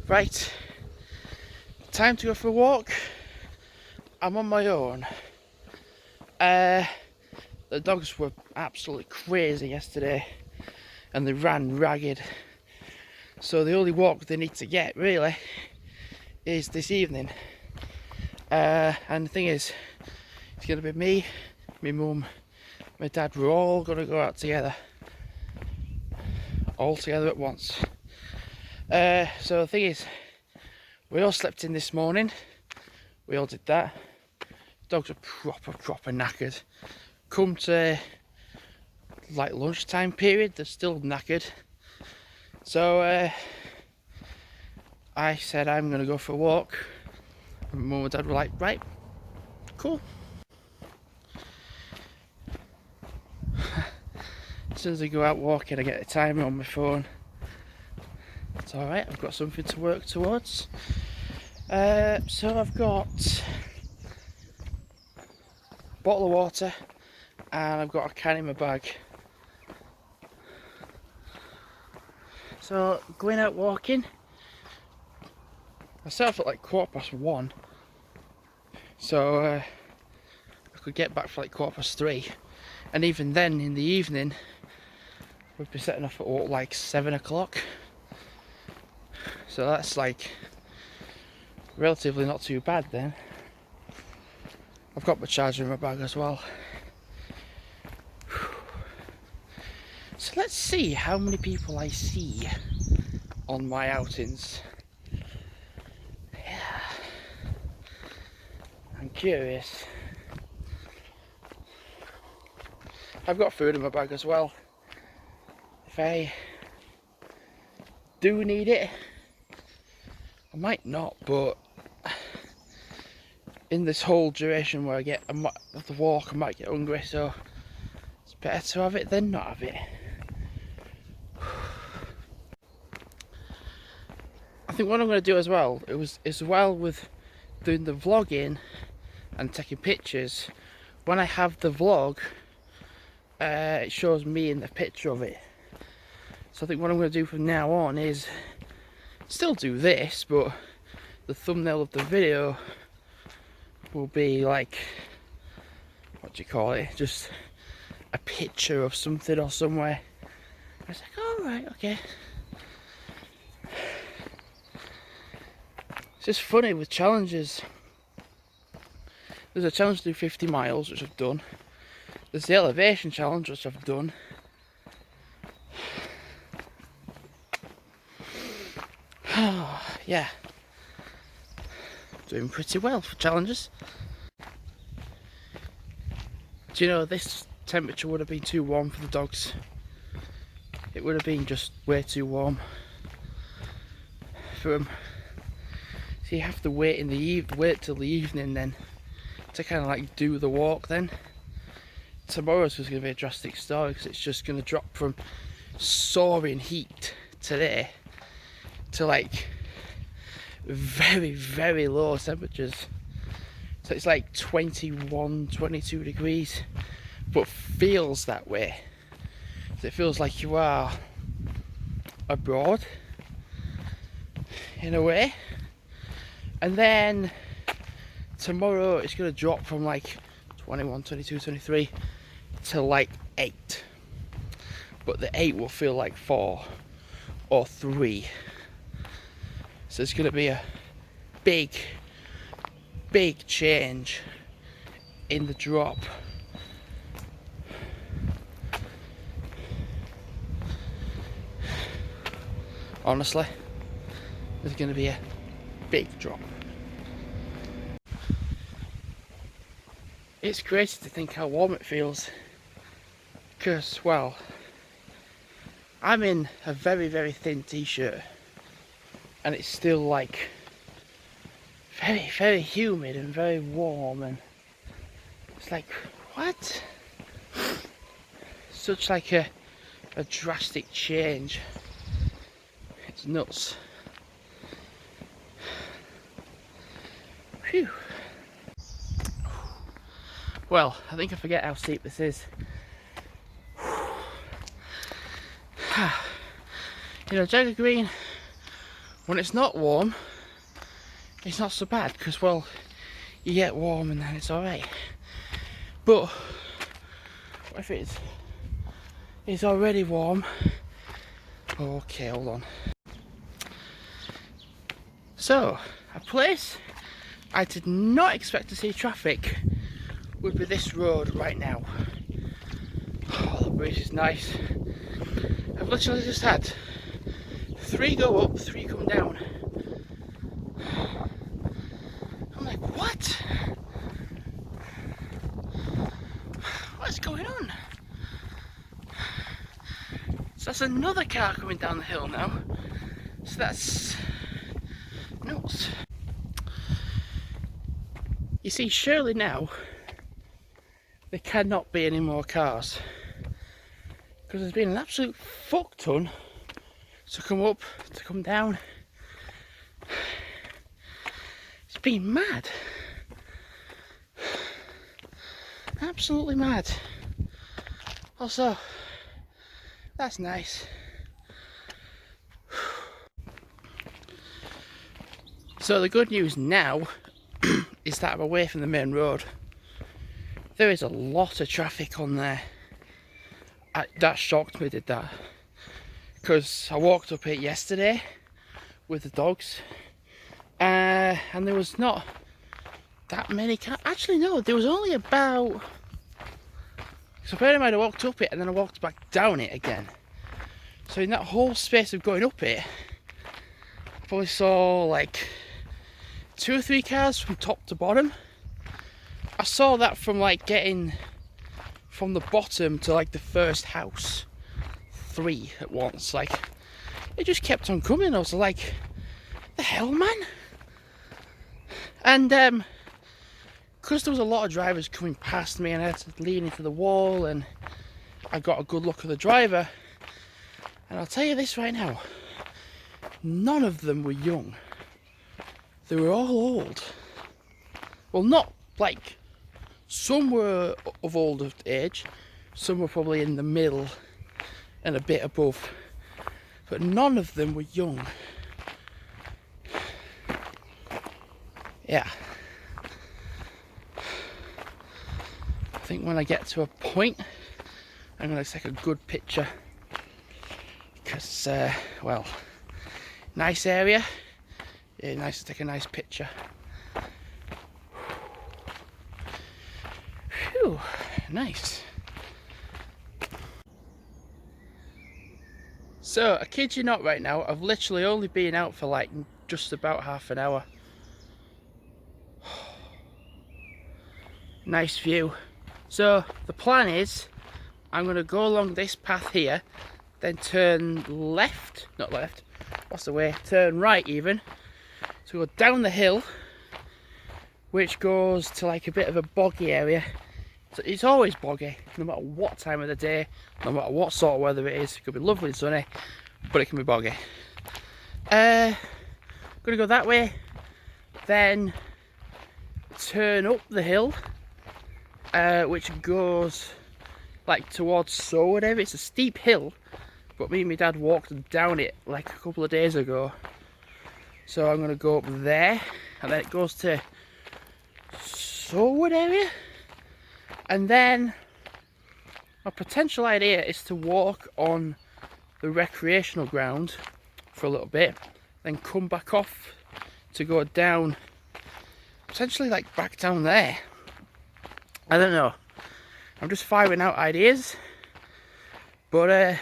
Right, time to go for a walk. I'm on my own. The dogs were absolutely crazy yesterday and they ran ragged. So the only walk they need to get really is this evening. And the thing is, it's going to be me, my mum, my dad. We're all going to go out together. All together at once. So the thing is, we all slept in this morning. We all did that. Dogs are proper knackered. Come to like lunchtime period, they're still knackered. So I said I'm gonna go for a walk. And mum and dad were like, right, cool. As soon as I go out walking, I get the timer on my phone. It's alright, I've got something to work towards. So I've got a bottle of water and I've got a can in my bag. So going out walking, I set off at like 1:15, so I could get back for like 3:15, and even then in the evening we'd be setting off at like 7 o'clock. So that's like relatively not too bad then. I've got my charger in my bag as well. So let's see how many people I see on my outings. Yeah, I'm curious. I've got food in my bag as well. If I do need it, I might not, but in this whole duration where I get the walk, I might get hungry, so it's better to have it than not have it. I think what I'm going to do as well, as well with doing the vlogging and taking pictures, when I have the vlog, it shows me in the picture of it. So I think what I'm going to do from now on is still do this, but the thumbnail of the video will be like, what do you call it, just a picture of something or somewhere. It's like, alright, okay. It's just funny with challenges. There's a challenge to do 50 miles, which I've done. There's the elevation challenge, which I've done. Yeah, doing pretty well for challenges. Do you know, this temperature would have been too warm for the dogs. It would have been just way too warm for them. So you have to wait till the evening then to kind of like do the walk then. Tomorrow's was going to be a drastic story because it's just going to drop from soaring heat today to like very low temperatures. So it's like 21, 22 degrees, but feels that way. So it feels like you are abroad in a way. And then tomorrow it's going to drop from like 21, 22, 23 to like 8. But the 8 will feel like 4 or 3. So it's going to be a big change in the drop. Honestly, there's going to be a big drop. It's crazy to think how warm it feels, because, well, I'm in a very thin t-shirt and it's still like very humid and very warm, and it's like, what? Such like a drastic change. It's nuts. Phew. Well, I think I forget how steep this is. You know, Jagger Green When it's not warm, it's not so bad, because, well, you get warm and then it's alright. But what if it's already warm? Okay, hold on. So, a place I did not expect to see traffic would be this road right now. Oh, the bridge is nice. I've literally just had 3 go up, 3 come down. I'm like, what? What's going on? So that's another car coming down the hill now. So that's nuts. You see, surely now there cannot be any more cars, because there's been an absolute fuck ton to come up, to come down. It's been mad. Absolutely mad. Also, that's nice. So the good news now is that I'm away from the main road. There is a lot of traffic on there. That shocked me, did that. Because I walked up it yesterday with the dogs, and there was not that many cars. Actually, no, there was only about... So bear in mind, I walked up it and then I walked back down it again. So in that whole space of going up it, I probably saw like 2 or 3 cars from top to bottom. I saw that from like getting from the bottom to like the first house, 3 at once. Like, it just kept on coming. I was like, the hell, man? And because there was a lot of drivers coming past me and I had to lean into the wall, and I got a good look at the driver, and I'll tell you this right now, none of them were young. They were all old. Well, not like, some were of older age, some were probably in the middle and a bit above, but none of them were young. Yeah. I think when I get to a point, I'm going to take a good picture, because, well, nice area. Yeah, nice to take a nice picture. Phew, nice. So, I kid you not right now, I've literally only been out for like just about half an hour. Nice view. So, the plan is, I'm going to go along this path here, then turn left, not left, what's the way, turn right even. So go down the hill, which goes to like a bit of a boggy area. So it's always boggy, no matter what time of the day, no matter what sort of weather it is. It could be lovely and sunny, but it can be boggy. Gonna go that way, then turn up the hill, which goes like towards So whatever. It's a steep hill, but me and my dad walked down it like a couple of days ago. So I'm going to go up there, and then it goes to Sowood area. And then my potential idea is to walk on the recreational ground for a little bit, then come back off to go down, potentially like back down there. I don't know. I'm just firing out ideas. But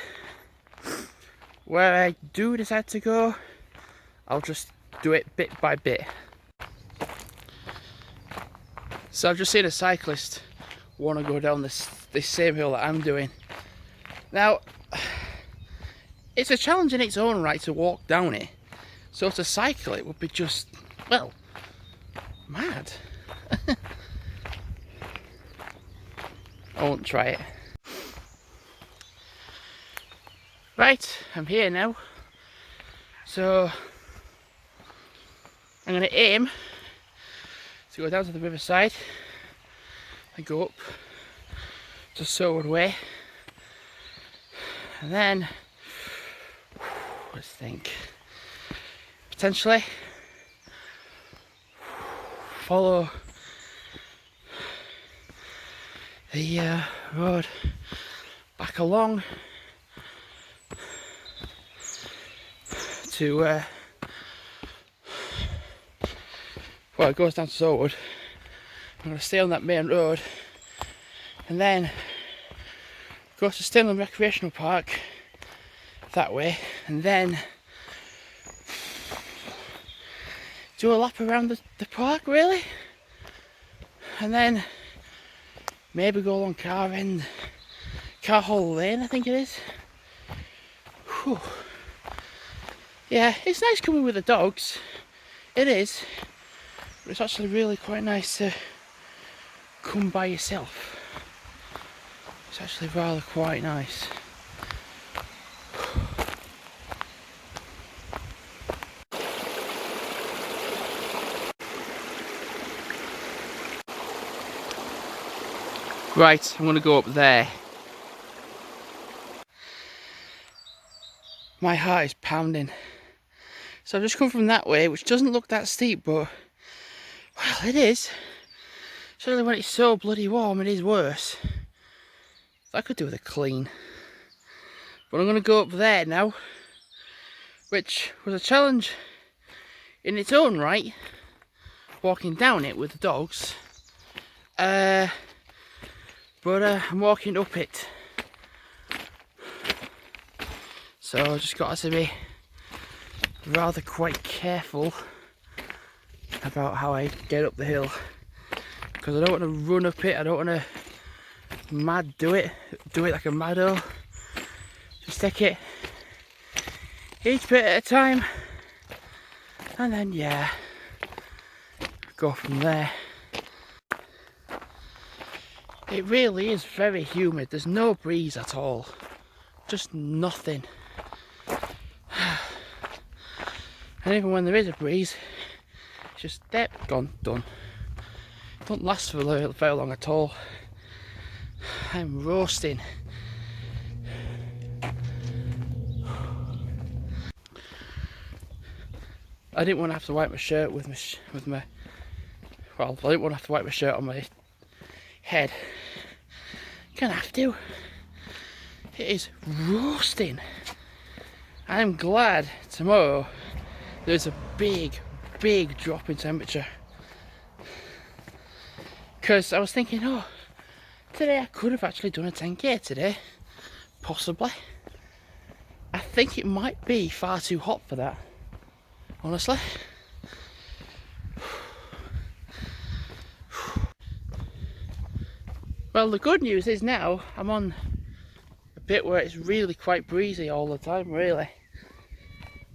where I do decide to go, I'll just do it bit by bit. So I've just seen a cyclist want to go down this same hill that I'm doing. Now, it's a challenge in its own right to walk down it. So to cycle it would be just, well, mad. I won't try it. Right, I'm here now. So I'm going to aim to go down to the riverside and go up to Sowood Way, and then let's think, potentially follow the road back along to well, it goes down to Zowood. I'm going to stay on that main road and then go to Stirling Recreational Park that way, and then do a lap around the park really, and then maybe go along Car Hall Lane, I think it is. Whew. Yeah, it's nice coming with the dogs, it is, but it's actually really quite nice to come by yourself. It's actually rather quite nice. Right, I'm going to go up there. My heart is pounding. So I've just come from that way, which doesn't look that steep, but well, it is. Certainly when it's so bloody warm, it is worse. I could do with a clean. But I'm going to go up there now, which was a challenge in its own right, walking down it with the dogs. But I'm walking up it. So I just got to be rather quite careful about how I get up the hill, because I don't want to run up it, I don't want to do it like a maddo. Just take it each bit at a time and then yeah, go from there. It really is very humid, there's no breeze at all, just nothing. And even when there is a breeze, it's just there, gone, done. It don't last for very long at all. I'm roasting. I didn't want to have to wipe my shirt with my well, I didn't want to have to wipe my shirt on my head. Gonna have to. It is roasting. I'm glad tomorrow there's a big drop in temperature, because I was thinking, oh, today I could have actually done a 10k today, possibly. I think it might be far too hot for that, honestly. Well, the good news is now I'm on a bit where it's really quite breezy all the time, really.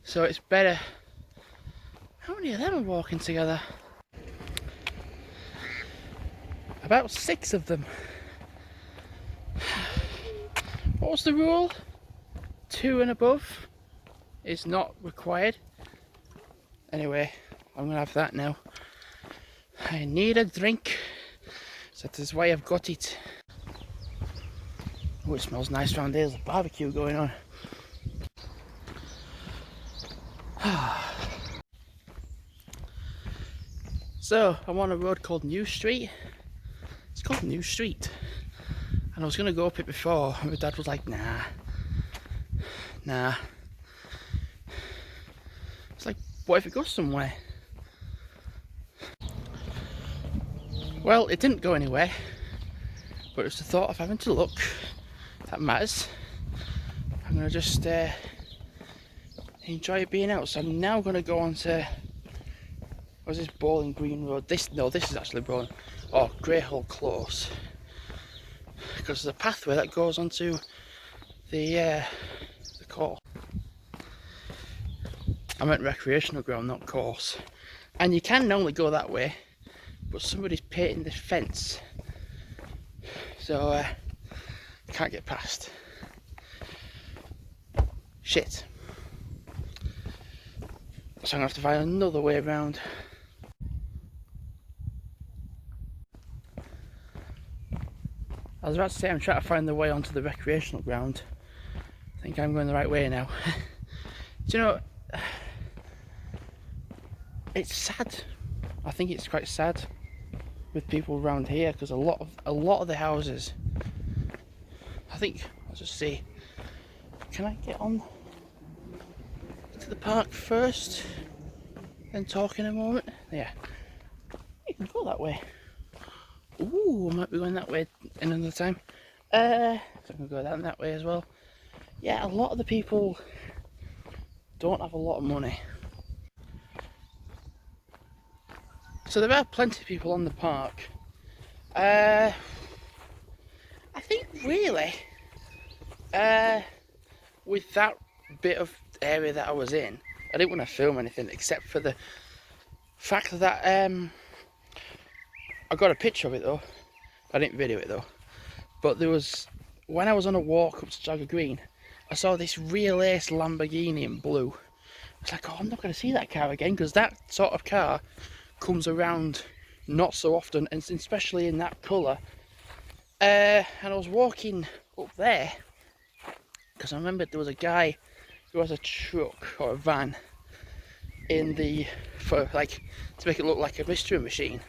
So it's better. How many of them are walking together? About 6 of them. What was the rule? 2 and above is not required. Anyway, I'm gonna have that now. I need a drink, so that is why I've got it. Oh, it smells nice around here. There's a barbecue going on. So, I'm on a road called New Street. It's called New Street. And I was going to go up it before, and my dad was like, nah. It's like, what if it goes somewhere? Well, it didn't go anywhere, but it's the thought of having to look that matters. I'm going to just enjoy being out. So I'm now going to go on to, what's this, Bowling Green Road? This is actually Bowling, Greyhill Close, because there's a pathway that goes onto the course. I meant recreational ground, not course. And you can normally go that way, but somebody's painting this fence, so can't get past. Shit. So I'm gonna have to find another way around. I was about to say I'm trying to find the way onto the recreational ground. I think I'm going the right way now. Do you know, it's sad. I think it's quite sad with people around here, because a lot of the houses, I think, let's just see, can I get on to the park first then talk in a moment? Yeah, you can go that way. Ooh, I might be going that way in another time. So I can go down that way as well. Yeah, a lot of the people don't have a lot of money. So there are plenty of people on the park. I think really, with that bit of area that I was in, I didn't want to film anything except for the fact that I got a picture of it though. I didn't video it though. But there was, when I was on a walk up to Jogger Green, I saw this real ace Lamborghini in blue. I was like, oh, I'm not going to see that car again, because that sort of car comes around not so often, and especially in that colour. And I was walking up there because I remembered there was a guy who has a truck or a van in the, for like, to make it look like a mystery machine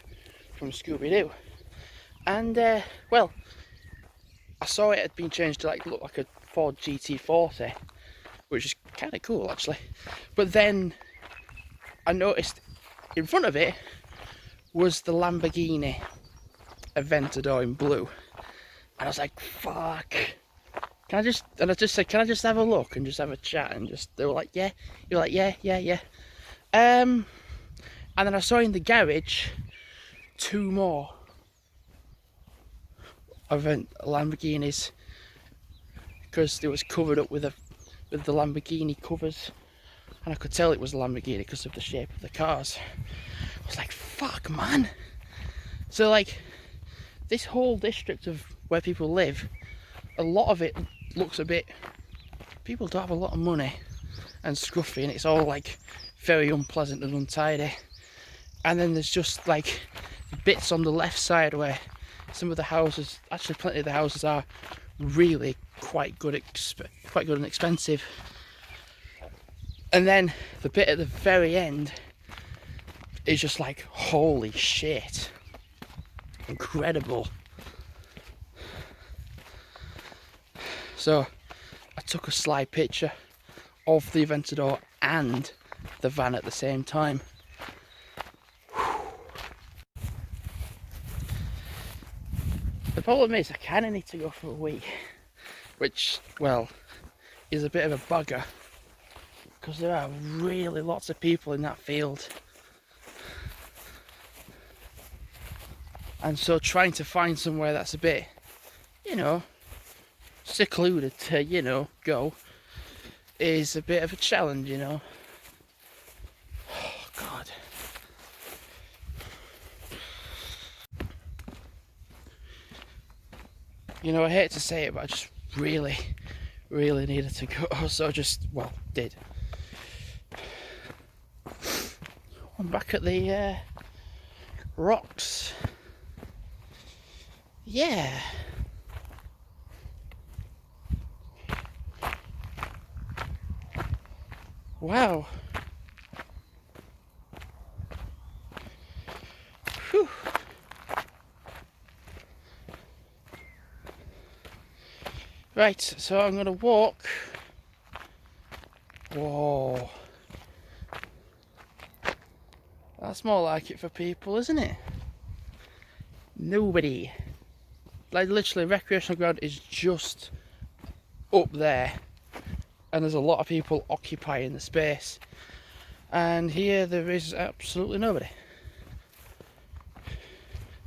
from Scooby-Doo. And well, I saw it had been changed to like look like a Ford GT40, which is kind of cool actually. But then I noticed in front of it was the Lamborghini Aventador in blue, and I was like, fuck, can I just, and I just said, can I just have a look and just have a chat, and just, they were like, yeah. You're like, yeah. And then I saw in the garage 2 more Lamborghinis, because it was covered up with the Lamborghini covers, and I could tell it was a Lamborghini because of the shape of the cars. I was like, fuck man. So like, this whole district of where people live, a lot of it looks a bit, people don't have a lot of money and scruffy, and it's all like very unpleasant and untidy. And then there's just like bits on the left side where some of the houses, actually plenty of the houses, are really quite good and expensive. And then the bit at the very end is just like, holy shit, incredible. So I took a slide picture of the Aventador and the van at the same time. The problem is I kind of need to go for a wee, which, well, is a bit of a bugger, because there are really lots of people in that field. And so trying to find somewhere that's a bit, you know, secluded to, you know, go, is a bit of a challenge, you know. Oh, God. You know, I hate to say it, but I just really needed to go, so I just, well, did. I'm back at the rocks. Yeah. Wow. Whew. Right, so I'm going to walk. Whoa. That's more like it for people, isn't it? Nobody. Like, literally, recreational ground is just up there, and there's a lot of people occupying the space. And here there is absolutely nobody.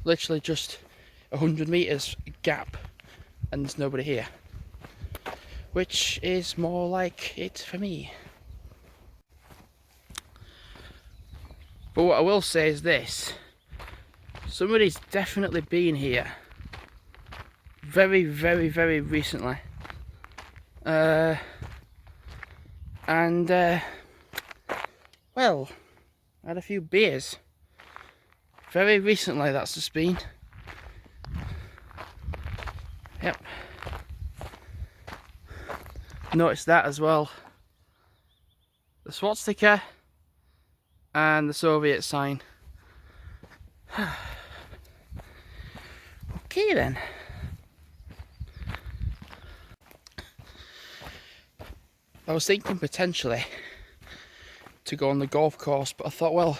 Literally just 100 meters gap, and there's nobody here, which is more like it for me. But what I will say is this: somebody's definitely been here very recently, and well, I had a few beers very recently. That's just been, yep. Noticed that as well. The swastika and the Soviet sign. Okay then. I was thinking potentially to go on the golf course, but I thought, well,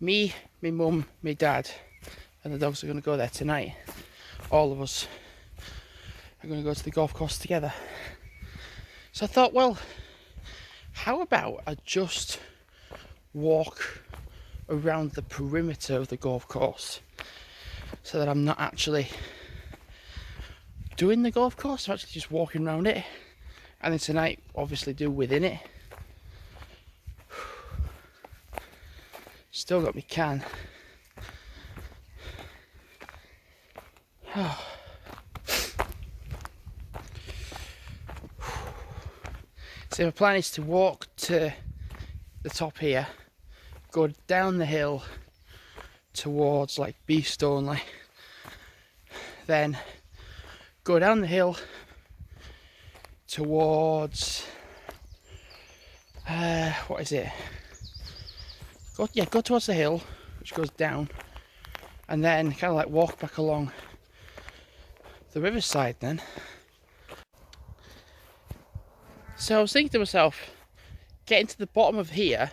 me, my mum, my dad and the dogs are going to go there tonight. All of us are going to go to the golf course together. So I thought, well, how about I just walk around the perimeter of the golf course so that I'm not actually doing the golf course, I'm actually just walking around it, and then tonight obviously do within it. Still got me can. So my plan is to walk to the top here, go down the hill towards like Beestonely, then go down the hill towards what is it? Go towards the hill, which goes down, and then kind of like walk back along the riverside then. So I was thinking to myself, getting to the bottom of here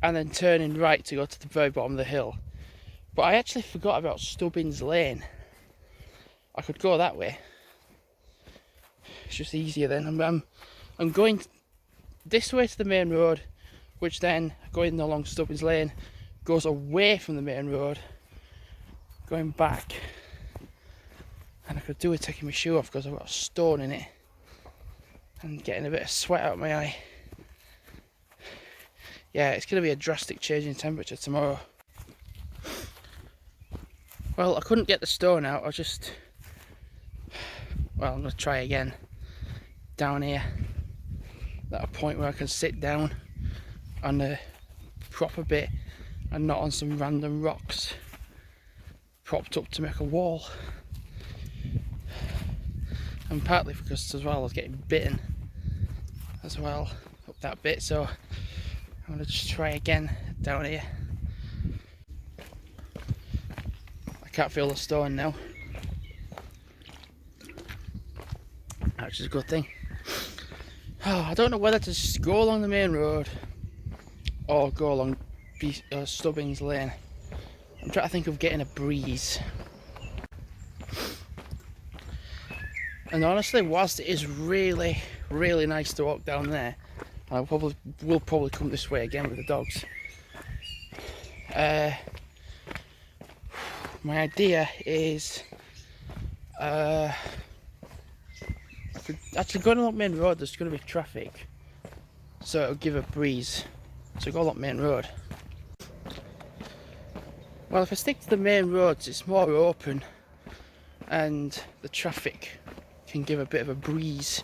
and then turning right to go to the very bottom of the hill. But I actually forgot about Stubbins Lane. I could go that way. It's just easier then. I'm going this way to the main road, which then going along Stubbins Lane goes away from the main road, going back. And I could do with taking my shoe off because I've got a stone in it and getting a bit of sweat out of my eye. Yeah, it's going to be a drastic change in temperature tomorrow. Well, I couldn't get the stone out. I'm going to try again down here at a point where I can sit down on a proper bit and not on some random rocks propped up to make a wall. And partly because as well I was getting bitten as well up that bit, so I'm going to just try again down here. I can't feel the stone now, which is a good thing. I don't know whether to just go along the main road or go along Stubbins Lane. I'm trying to think of getting a breeze. And honestly, whilst it is really, really nice to walk down there, I will probably come this way again with the dogs. My idea is actually going along main road. There's going to be traffic, so it'll give a breeze. So go along main road. Well, if I stick to the main roads, it's more open, and the traffic can give a bit of a breeze,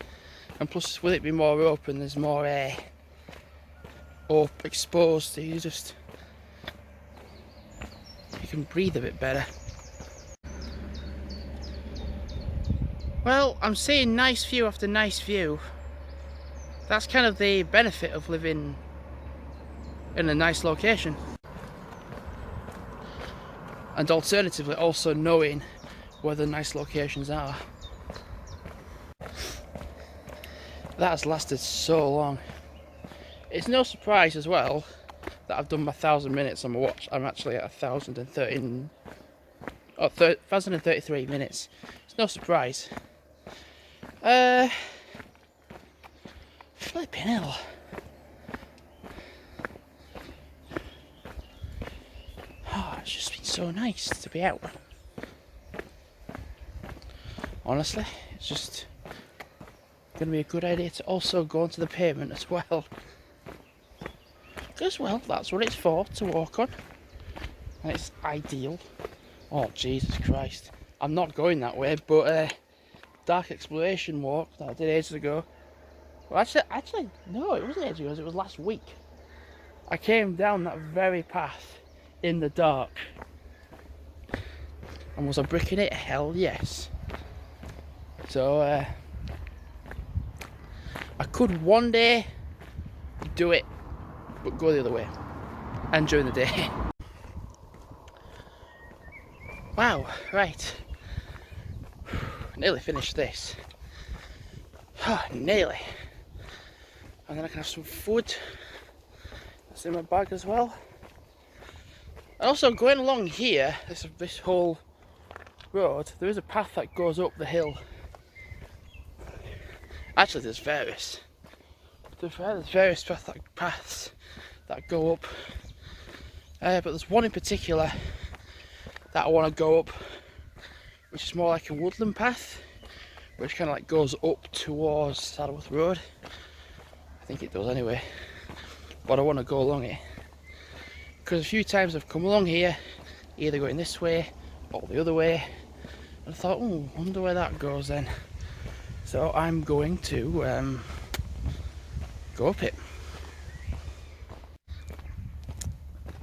and plus with it being more open, there's more air exposed, so you can breathe a bit better. Well, I'm seeing nice view after nice view. That's kind of the benefit of living in a nice location, and alternatively also knowing where the nice locations are. That has lasted so long. It's no surprise as well that I've done my 1,000 minutes on my watch. I'm actually at 1,033 minutes. It's no surprise. Flipping hell. Oh, it's just been so nice to be out. Honestly, it's just going to be a good idea to also go onto the pavement as well, because well, that's what it's for, to walk on, and it's ideal. Oh Jesus Christ, I'm not going that way, but dark exploration walk that I did ages ago, well actually no, it wasn't ages ago, it was last week. I came down that very path in the dark, and was I bricking it? Hell yes. So I could one day do it, but go the other way. and during the day. Wow, right. Nearly finished this. Nearly. And then I can have some food. That's in my bag as well. And also going along here, this whole road, there is a path that goes up the hill. Actually, there's various paths that go up. But there's one in particular that I want to go up, which is more like a woodland path, which kind of like goes up towards Saddleworth Road. I think it does anyway. But I want to go along it, because a few times I've come along here, either going this way or the other way, and I thought, oh, I wonder where that goes then. So I'm going to go up it.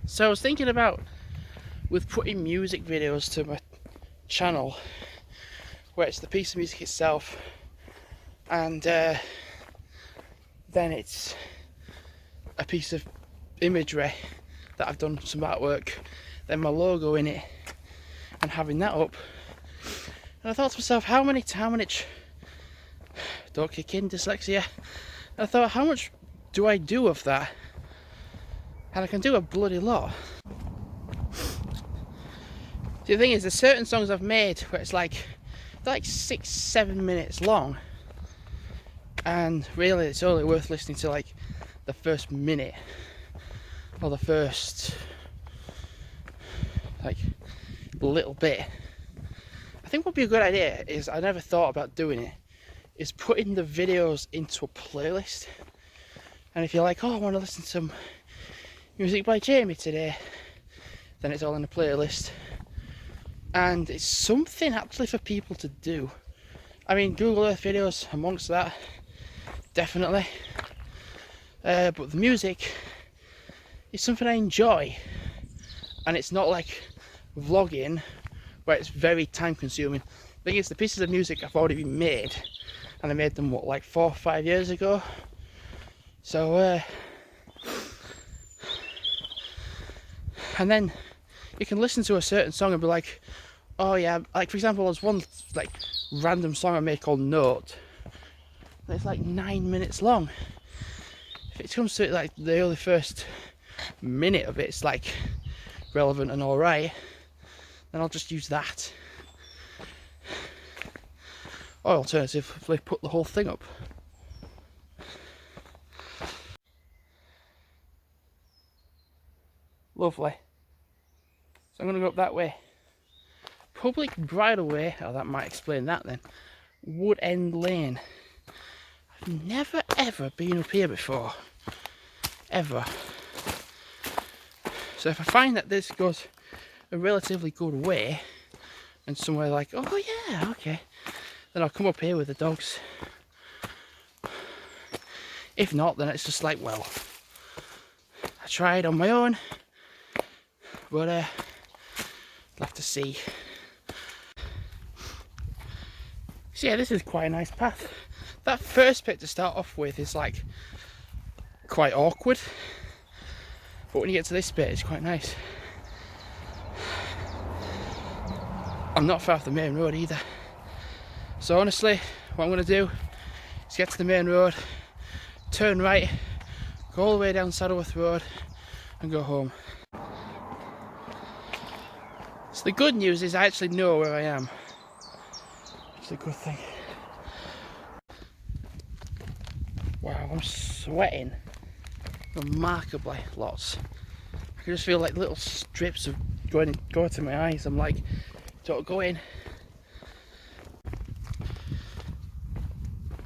So I was thinking about, with putting music videos to my channel, where it's the piece of music itself, and then it's a piece of imagery that I've done some artwork, then my logo in it, and having that up. And I thought to myself, how much, don't kick in, dyslexia. And I thought, how much do I do of that? And I can do a bloody lot. The thing is, there's certain songs I've made where it's like, they're like 6-7 minutes long, and really it's only worth listening to like the first minute or the first like little bit. I think what would be a good idea is, I never thought about doing it, is putting the videos into a playlist. And if you're like, oh, I want to listen to some music by Jamie today, then it's all in a playlist. And it's something actually for people to do. I mean, Google Earth videos amongst that, definitely. But the music is something I enjoy, and it's not like vlogging where it's very time consuming. The thing is, the pieces of music have already been made, and I made them, what, like 4 or 5 years ago. So and then you can listen to a certain song and be like, oh yeah, like for example, there's one like random song I made called Note, and it's like 9 minutes long. If it comes to like the only first minute of it, it's like relevant and alright, then I'll just use that. Or alternatively, put the whole thing up. Lovely. So I'm going to go up that way. Public bridleway, oh, that might explain that then. Wood End Lane. I've never ever been up here before. Ever. So if I find that this goes a relatively good way, and somewhere like, oh yeah, okay, then I'll come up here with the dogs. If not, then it's just like, well, I tried on my own, but I'll have to see. So yeah, this is quite a nice path. That first bit to start off with is like quite awkward, but when you get to this bit, it's quite nice. I'm not far off the main road either. So honestly, what I'm going to do is get to the main road, turn right, go all the way down Saddleworth Road and go home. So the good news is I actually know where I am. It's a good thing. Wow, I'm sweating remarkably lots. I can just feel like little strips of going to my eyes. I'm like, don't go in.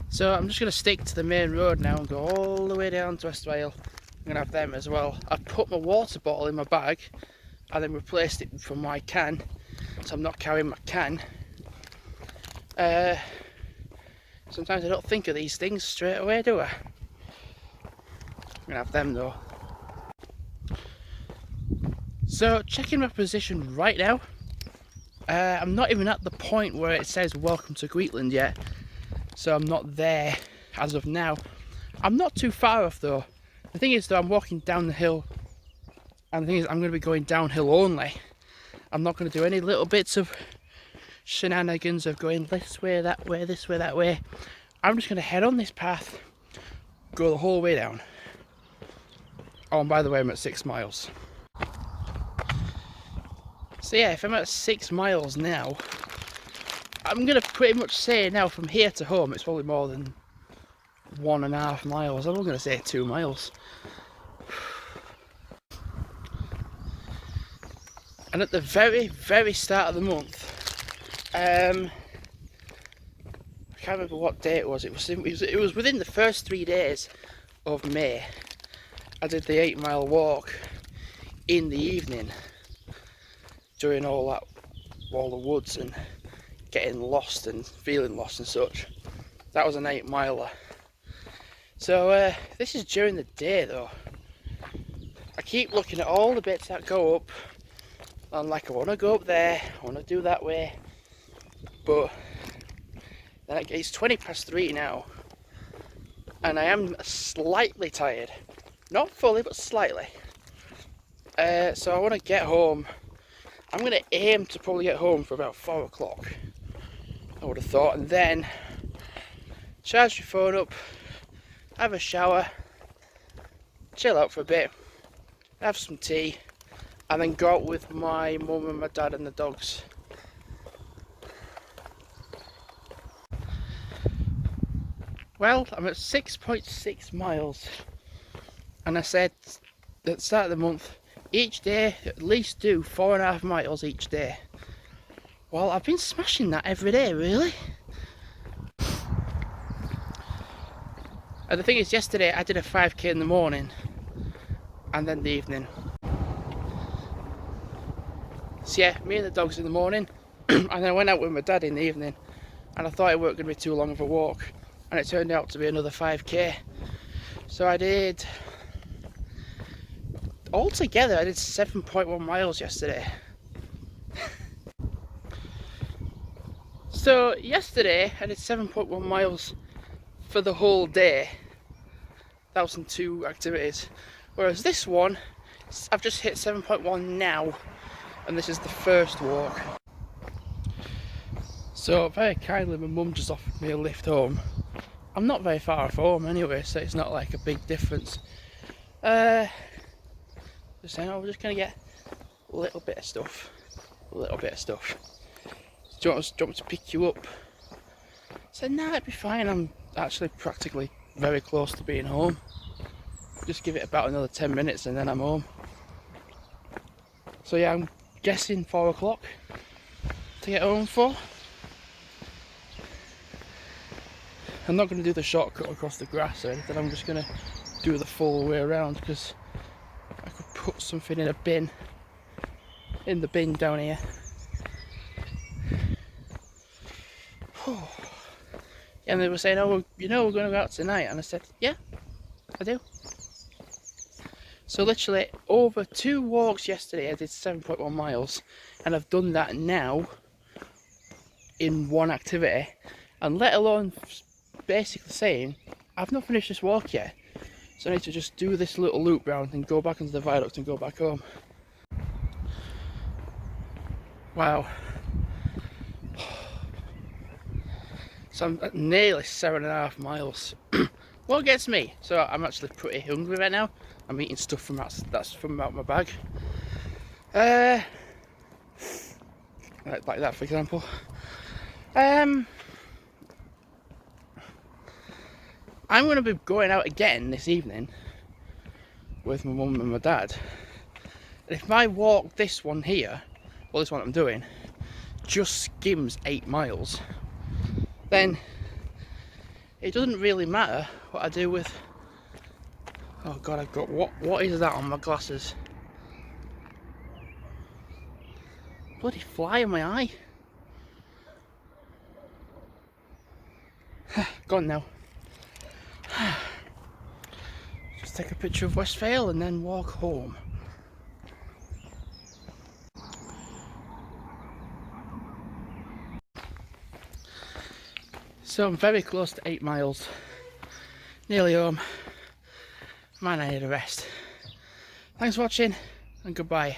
So I'm just going to stick to the main road now and go all the way down to Westvale. I'm going to have them as well. I've put my water bottle in my bag and then replaced it from my can, so I'm not carrying my can. Sometimes I don't think of these things straight away, do I? I'm going to have them though. So checking my position right now. I'm not even at the point where it says welcome to Greetland yet, so I'm not there as of now. I'm not too far off though. The thing is though, I'm walking down the hill And the thing is, I'm going to be going downhill only. I'm not going to do any little bits of shenanigans of going this way, that way, this way, that way. I'm just going to head on this path, go the whole way down. Oh, and by the way, I'm at 6 miles. So yeah, if I'm at 6 miles now, I'm going to pretty much say now from here to home, it's probably more than 1.5 miles. I'm not going to say 2 miles. And at the very, very start of the month, I can't remember what day it was. It was within the first 3 days of May. I did the 8-mile walk in the evening, during all the woods and getting lost and feeling lost and such. That was an 8-miler. So this is during the day though. I keep looking at all the bits that go up. I'm like, I want to go up there, I want to do that way, but then it's 3:20 now, and I am slightly tired, not fully but slightly. So I want to get home. I'm going to aim to probably get home for about 4 o'clock, I would have thought, and then charge your phone up, have a shower, chill out for a bit, have some tea, and then go out with my mum and my dad and the dogs. Well, I'm at 6.6 miles, and I said at the start of the month, each day at least do 4.5 miles each day. Well, I've been smashing that every day, really. And the thing is, yesterday I did a 5k in the morning and then the evening. So yeah, me and the dogs in the morning, and then I went out with my dad in the evening, and I thought it weren't going to be too long of a walk, and it turned out to be another 5k. So I did, altogether I did 7.1 miles yesterday. So yesterday I did 7.1 miles for the whole day. That was in 2 activities. Whereas this one, I've just hit 7.1 now, and this is the first walk. So very kindly my mum just offered me a lift home. I'm not very far off home anyway, so it's not like a big difference. Just saying, we're just gonna get a little bit of stuff. Do you want me to pick you up? I said, nah, it'd be fine. I'm actually practically very close to being home. Just give it about another 10 minutes and then I'm home. So yeah, I'm guessing 4 o'clock to get home for. I'm not going to do the shortcut across the grass or anything. I'm just going to do the full way around, because I could put something in the bin down here. And they were saying, oh, you know we're going to go out tonight, and I said, yeah, I do. So literally over 2 walks yesterday I did 7.1 miles, and I've done that now in 1 activity, and let alone basically saying I've not finished this walk yet, so I need to just do this little loop round and go back into the viaduct and go back home. Wow. So I'm at nearly 7.5 miles. What gets me? So I'm actually pretty hungry right now. I'm eating stuff from that's from out my bag. Like that, for example. I'm going to be going out again this evening with my mum and my dad. And if I walk this one here, well, this one I'm doing, just skims 8 miles, then it doesn't really matter what I do with... Oh god, I've got... What is that on my glasses? Bloody fly in my eye. Gone now. Just take a picture of Westvale and then walk home. So I'm very close to 8 miles. Nearly home. Man, I need a rest. Thanks for watching. and goodbye.